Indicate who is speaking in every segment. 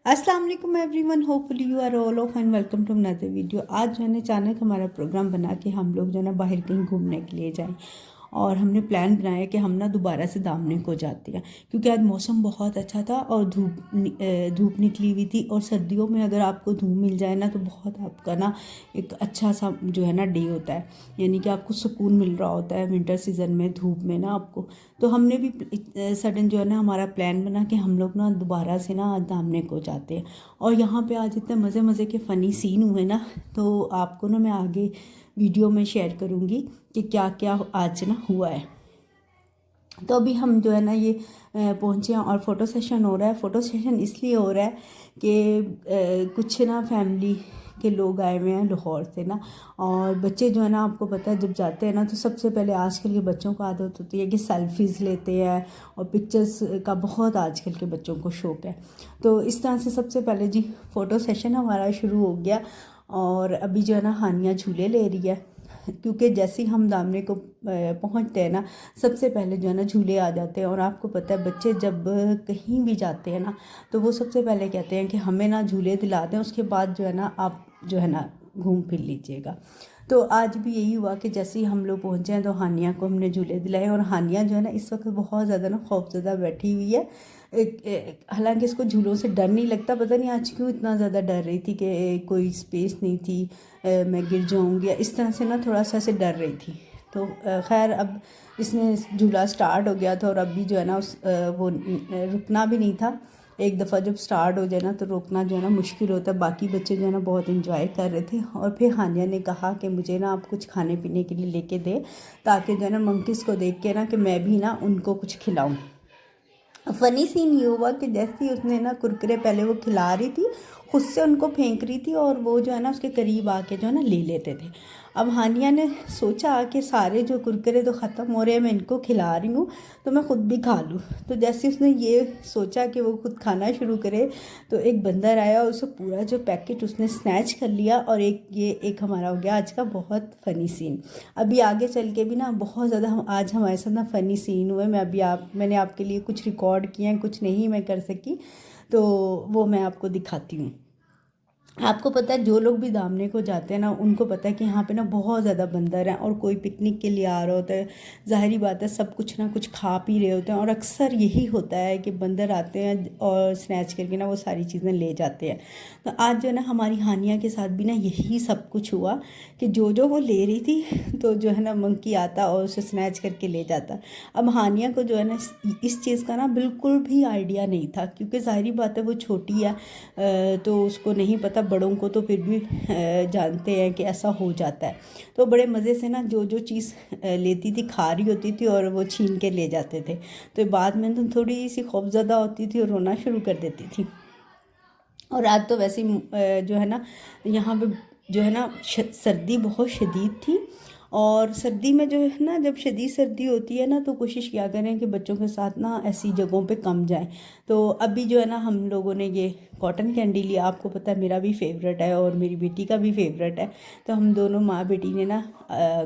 Speaker 1: अस्सलाम वालेकुम everyone, hopefully you are all of and welcome to another video. आज जो है ना अचानक हमारा प्रोग्राम बना कि हम लोग जो है ना बाहर कहीं घूमने के लिए जाएं और हमने प्लान बनाया कि हम ना दोबारा से दामने को जाते हैं क्योंकि आज मौसम बहुत अच्छा था और धूप निकली हुई थी। और सर्दियों में अगर आपको धूप मिल जाए ना तो बहुत आपका ना एक अच्छा सा जो है ना डे होता है, यानी कि आपको सुकून मिल रहा होता है विंटर सीज़न में धूप में ना आपको। तो हमने भी सडन जो है ना हमारा प्लान बना कि हम लोग ना दोबारा से ना आज दामने को जाते हैं। और यहाँ पे आज इतने मज़े मज़े के फ़नी सीन हुए ना, तो आपको ना मैं आगे वीडियो में शेयर करूँगी कि क्या क्या आज ना हुआ है। तो अभी हम जो है ना ये पहुँचे हैं और फ़ोटो सेशन हो रहा है। फ़ोटो सेशन इसलिए हो रहा है कि कुछ ना फैमिली के लोग आए हुए हैं लाहौर से ना। और बच्चे जो है ना, आपको पता है जब जाते हैं ना तो सबसे पहले आजकल के बच्चों को आदत होती है कि सेल्फीज़ लेते हैं और पिक्चर्स का बहुत आजकल के बच्चों को शौक़ है। तो इस तरह से सबसे पहले जी फ़ोटो सेशन हमारा शुरू हो गया। और अभी जो है ना हानिया झूले ले रही है क्योंकि जैसे ही हम दामने को पहुंचते हैं ना सबसे पहले जो है ना झूले आ जाते हैं। और आपको पता है बच्चे जब कहीं भी जाते हैं ना तो वो सबसे पहले कहते हैं कि हमें ना झूले दिला दें, उसके बाद जो है ना आप जो है ना घूम फिर लीजिएगा। तो आज भी यही हुआ कि जैसे ही हम लोग पहुँचे हैं तो हानिया को हमने झूले दिलाए। और हानिया जो है ना इस वक्त बहुत ज़्यादा ना खौफज़दा बैठी हुई है। हालांकि इसको झूलों से डर नहीं लगता, पता नहीं आज क्यों इतना ज़्यादा डर रही थी कि कोई स्पेस नहीं थी, मैं गिर जाऊंगी या इस तरह से ना थोड़ा सा ऐसे डर रही थी। तो खैर अब इसने झूला स्टार्ट हो गया था और अभी जो है ना वो रुकना भी नहीं था। एक दफ़ा जब स्टार्ट हो जाए ना तो रोकना जो है ना मुश्किल होता है। बाकी बच्चे जो है ना बहुत इंजॉय कर रहे थे। और फिर हानिया ने कहा कि मुझे ना आप कुछ खाने पीने के लिए लेके दे, ताकि जो है ना मंकीज़ को देख के ना कि मैं भी ना उनको कुछ खिलाऊं। फ़नी सीन ये हुआ कि जैसे ही उसने ना कुरकुरे पहले वो खिला रही थी, खुद से उनको फेंक रही थी और वो जो है ना उसके करीब आके जो है ना ले लेते थे। अब हानिया ने सोचा कि सारे जो कुरकुरे तो ख़त्म हो रहे हैं, मैं इनको खिला रही हूँ तो मैं ख़ुद भी खा लूँ। तो जैसे उसने ये सोचा कि वो खुद खाना शुरू करे तो एक बंदर आया और उसे पूरा जो पैकेट उसने स्नैच कर लिया। और एक हमारा हो गया आज का बहुत फ़नी सीन। अभी आगे चल के भी ना बहुत ज़्यादा आज हमारे साथ ना फ़नी सीन हुए। मैंने आपके लिए कुछ रिकॉर्ड किए हैं, कुछ नहीं मैं कर सकी, तो वो मैं आपको दिखाती हूँ। आपको पता है जो लोग भी दामने को जाते हैं ना उनको पता है कि यहाँ पे ना बहुत ज़्यादा बंदर हैं। और कोई पिकनिक के लिए आ रहा होता है, ज़ाहिरी बात है सब कुछ ना कुछ खा पी रहे होते हैं। और अक्सर यही होता है कि बंदर आते हैं और स्नैच करके ना वो सारी चीज़ें ले जाते हैं। तो आज जो है ना हमारी हानिया के साथ भी ना यही सब कुछ हुआ कि जो वो ले रही थी तो जो है ना मंकी आता और उसे स्नैच करके ले जाता। अब हानिया को जो है ना इस चीज़ का ना बिल्कुल भी आइडिया नहीं था, क्योंकि ज़ाहिरी बात है वो छोटी है, तो उसको नहीं पता। बड़ों को तो फिर भी जानते हैं कि ऐसा हो जाता है। तो बड़े मज़े से ना जो चीज़ लेती थी खा रही होती थी और वो छीन के ले जाते थे। तो बाद में तो थोड़ी सी खौफज़दा होती थी और रोना शुरू कर देती थी। और आज तो वैसे ही जो है ना यहाँ पे जो है ना सर्दी बहुत शदीद थी। और सर्दी में जो है ना जब शदीद सर्दी होती है ना तो कोशिश किया करें कि बच्चों के साथ ना ऐसी जगहों पे कम जाएं। तो अभी जो है ना हम लोगों ने ये कॉटन कैंडी लिया। आपको पता है मेरा भी फेवरेट है और मेरी बेटी का भी फेवरेट है। तो हम दोनों माँ बेटी ने ना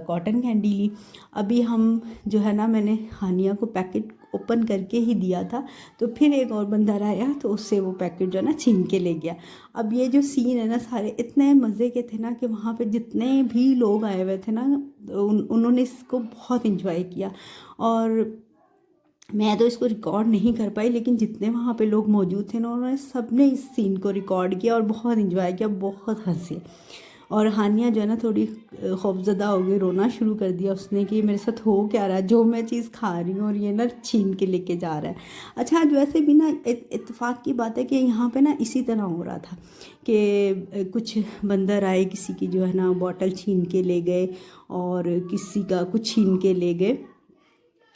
Speaker 1: कॉटन कैंडी ली। अभी हम जो है ना मैंने हानिया को पैकेट ओपन करके ही दिया था, तो फिर एक और बंदर आया तो उससे वो पैकेट जो है ना छीन के ले गया। अब ये जो सीन है ना सारे इतने मज़े के थे ना कि वहाँ पे जितने भी लोग आए हुए थे ना उन्होंने इसको बहुत इन्जॉय किया। और मैं तो इसको रिकॉर्ड नहीं कर पाई, लेकिन जितने वहाँ पे लोग मौजूद थे ना उन्होंने सब ने इस सीन को रिकॉर्ड किया और बहुत इन्जॉय किया, बहुत हंसी। और हानिया जो है ना थोड़ी खौफज़दा हो गई, रोना शुरू कर दिया उसने कि मेरे साथ हो क्या रहा है, जो मैं चीज़ खा रही हूँ और ये ना छीन के लेके जा रहा है। अच्छा आज वैसे भी ना इत्तेफाक की बात है कि यहाँ पे ना इसी तरह हो रहा था कि कुछ बंदर आए, किसी की जो है ना बॉटल छीन के ले गए और किसी का कुछ छीन के ले गए।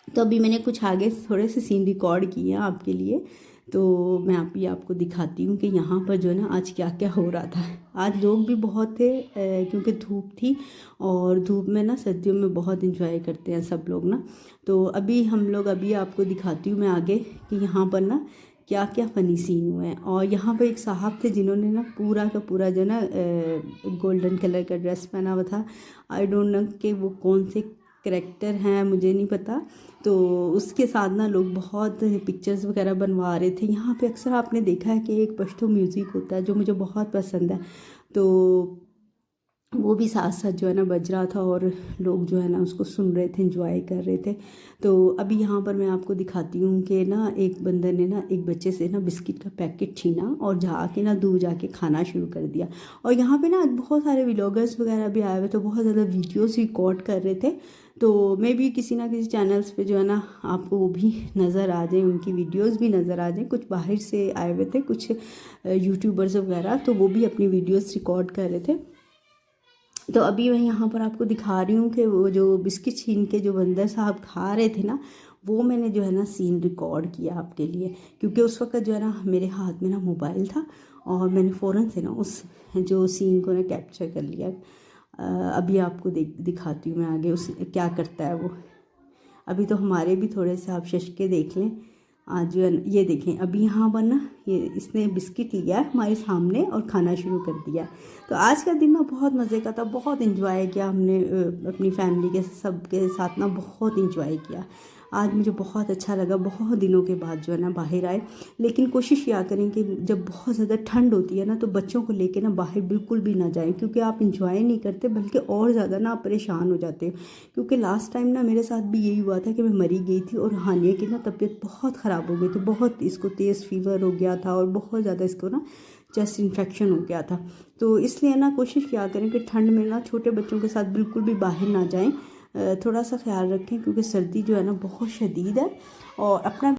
Speaker 1: तो अभी मैंने कुछ आगे थोड़े से सीन रिकॉर्ड किए हैं आपके लिए, तो मैं आपको दिखाती हूँ कि यहाँ पर जो है ना आज क्या क्या हो रहा था। आज लोग भी बहुत थे क्योंकि धूप थी और धूप में ना सर्दियों में बहुत इंजॉय करते हैं सब लोग ना। तो अभी आपको दिखाती हूँ मैं आगे कि यहाँ पर ना क्या क्या फ़नी सीन हुए हैं। और यहाँ पर एक साहब थे जिन्होंने ना पूरा का पूरा जो ना गोल्डन कलर का ड्रेस पहना हुआ था। आई डोंट नो कि वो कौन से करैक्टर हैं मुझे नहीं पता, तो उसके साथ ना लोग बहुत पिक्चर्स वगैरह बनवा रहे थे। यहाँ पे अक्सर आपने देखा है कि एक पश्तो म्यूज़िक होता है जो मुझे बहुत पसंद है, तो वो भी साथ साथ जो है ना बज रहा था और लोग जो है ना उसको सुन रहे थे, एंजॉय कर रहे थे। तो अभी यहाँ पर मैं आपको दिखाती हूँ कि ना एक बंदर ने ना एक बच्चे से ना बिस्किट का पैकेट छीना और जाके ना दूर जाके खाना शुरू कर दिया। और यहाँ पे ना बहुत सारे व्लॉगर्स वगैरह भी आए हुए, तो बहुत ज़्यादा वीडियोस रिकॉर्ड कर रहे थे। तो मे भी किसी ना किसी चैनल्स पे जो है ना आपको वो भी नज़र आ जाए, उनकी वीडियोस भी नज़र आ जाए। कुछ बाहर से आए हुए थे, कुछ यूट्यूबर्स वगैरह, तो वो भी अपनी वीडियोस रिकॉर्ड कर रहे थे। तो अभी मैं यहाँ पर आपको दिखा रही हूँ कि वो जो बिस्किट छीन के जो बंदर साहब खा रहे थे ना, वो मैंने जो है ना सीन रिकॉर्ड किया आपके लिए, क्योंकि उस वक्त जो है ना मेरे हाथ में ना मोबाइल था और मैंने फ़ौरन से ना उस जो सीन को ना कैप्चर कर लिया। अभी आपको दिखाती हूँ मैं आगे उस क्या करता है वो। अभी तो हमारे भी थोड़े से आप शशके देख लें। आज जो है ये देखें, अभी यहाँ पर ना ये इसने बिस्किट लिया है हमारे सामने और खाना शुरू कर दिया। तो आज का दिन ना बहुत मज़े का था, बहुत इंजॉय किया हमने अपनी फैमिली के सबके साथ ना बहुत इंजॉय किया। आज मुझे बहुत अच्छा लगा, बहुत दिनों के बाद जो है ना बाहर आए। लेकिन कोशिश किया करें कि जब बहुत ज़्यादा ठंड होती है ना तो बच्चों को लेके ना बाहर बिल्कुल भी ना जाएं, क्योंकि आप इंजॉय नहीं करते बल्कि और ज़्यादा ना आप परेशान हो जाते हो। क्योंकि लास्ट टाइम ना मेरे साथ भी यही हुआ था कि मैं मरी गई थी और हानिया की ना तबीयत बहुत ख़राब हो गई थी, बहुत इसको तेज़ फीवर हो गया था और बहुत ज़्यादा इसको ना चेस्ट इन्फेक्शन हो गया था। तो इसलिए ना कोशिश किया करें कि ठंड में ना छोटे बच्चों के साथ बिल्कुल भी बाहर ना जाएं। थोड़ा सा ख्याल रखें क्योंकि सर्दी जो है ना बहुत शदीद है। और अपना